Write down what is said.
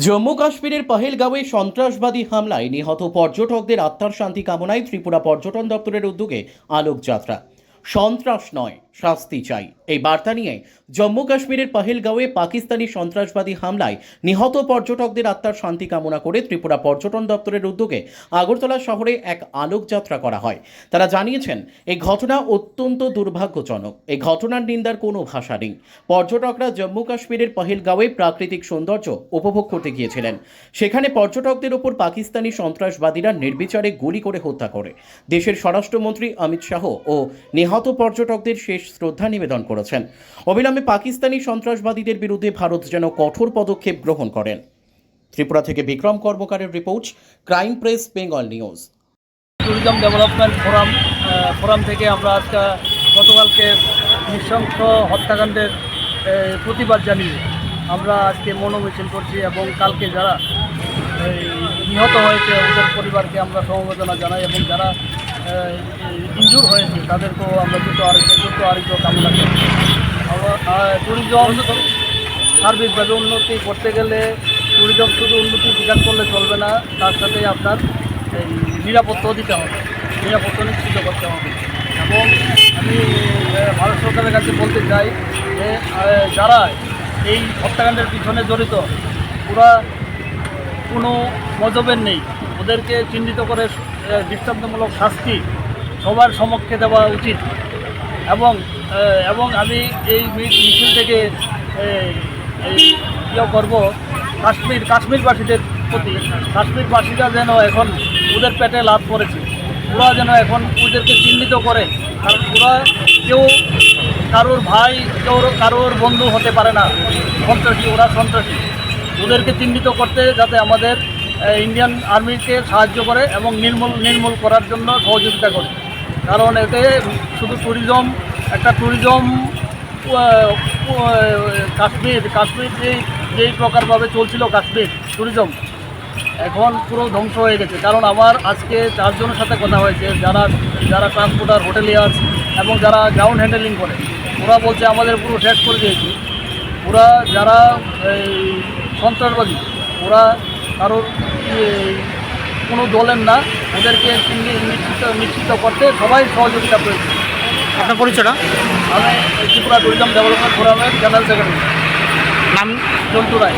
জম্মু কাশ্মীরের পহেলগাঁওয়ে সন্ত্রাসবাদী হামলায় নিহত পর্যটকদের আত্মার শান্তি কামনায় ত্রিপুরা পর্যটন দপ্তরের উদ্যোগে আলোকযাত্রা। সন্ত্রাস নয়, শাস্তি চাই, এই বার্তা নিয়ে জম্মু কাশ্মীরের পহেলগাঁওয়ে পাকিস্তানি সন্ত্রাসবাদী হামলায় নিহত পর্যটকদের আত্মার শান্তি কামনা করে ত্রিপুরা পর্যটন দপ্তরের উদ্যোগে আগরতলা শহরে এক আলোকযাত্রা করা হয়। তারা জানিয়েছেন, এই ঘটনা অত্যন্ত দুর্ভাগ্যজনক। এই ঘটনার নিন্দার কোনো ভাষা নেই। পর্যটকরা জম্মু কাশ্মীরের পহেলগাঁওয়ে প্রাকৃতিক সৌন্দর্য উপভোগ করতে গিয়েছিলেন। সেখানে পর্যটকদের ওপর পাকিস্তানি সন্ত্রাসবাদীরা নির্বিচারে গুলি করে হত্যা করে। দেশের স্বরাষ্ট্রমন্ত্রী অমিত শাহ ও নিহত পর্যটকদের শেষ শ্রদ্ধা নিবেদন করেছেন। অবিলম্বে পাকিস্তানি সন্ত্রাসবাদীদের বিরুদ্ধে ভারত যেন কঠোর পদক্ষেপ গ্রহণ করেন। ত্রিপুরা থেকে বিক্রম কর্মকারের report, crime press Bengal news. Tourism development forum থেকে আমরা আজকে গতকালকে নৃশংস হত্যাকাণ্ডের প্রতিবাদ জানিয়ে আমরা আজকে মনোমিছিল করছি এবং কালকে যারা নিহত হয়েছে ওদের পরিবারকে আমরা সমবেদনা জানাই এবং যারা ইনজুর হয়েছে তাদেরকেও আমরা দ্রুত আরোগ্য কামনা করি। ট্যুরিজম সার্বিকভাবে উন্নতি করতে গেলে ট্যুরিজম শুধু উন্নতি বিকাশ করলে চলবে না, তার সাথে আপনার এই নিরাপত্তাও দিতে হবে, নিরাপত্তা নিশ্চিত করতে হবে। এবং আমি ভারত সরকারের কাছে বলতে চাই যে যারা এই হত্যাকাণ্ডের পিছনে জড়িত পুরা কোনো মজবের নেই, ওদেরকে চিহ্নিত করে দৃষ্টান্তমূলক শাস্তি সবার সমক্ষে দেওয়া উচিত। এবং আমি এই মিছিল থেকে করব কাশ্মীরবাসীদের প্রতি। কাশ্মীরবাসীরা যেন এখন ওদের পেটে লাথ পড়েছে, ওরা যেন এখন ওদেরকে চিহ্নিত করে, কারণ ওরা কেউ কারোর ভাই, কেউ কারোর বন্ধু হতে পারে না। সন্ত্রাসী, ওরা সন্ত্রাসী। ওদেরকে চিহ্নিত করতে যাতে আমাদের ইন্ডিয়ান আর্মিকে সাহায্য করে এবং নির্মূল করার জন্য সহযোগিতা করে। কারণ এতে শুধু ট্যুরিজম কাশ্মীর যেই প্রকারভাবে চলছিল কাশ্মীর ট্যুরিজম এখন পুরো ধ্বংস হয়ে গেছে। কারণ আমার আজকে 4 জনের সাথে কথা হয়েছে, যারা ট্রান্সপোর্টার, হোটেলিয়ার্স এবং যারা গ্রাউন্ড হ্যান্ডেলিং করে, ওরা বলছে আমাদের পুরো শেষ করে দিয়েছি। ওরা যারা সন্ত্রাসবাদী, ওরা কারোর কোনো দলের না, ওদেরকে নিশ্চিত করতে সবাই সহযোগিতা করেছে। আপনার পরিচয়টা? আমি ত্রিপুরা ট্যুরিজম ডেভেলপমেন্ট ফোরামের জেনারেল সেক্রেটারি, নাম জন্টু রায়।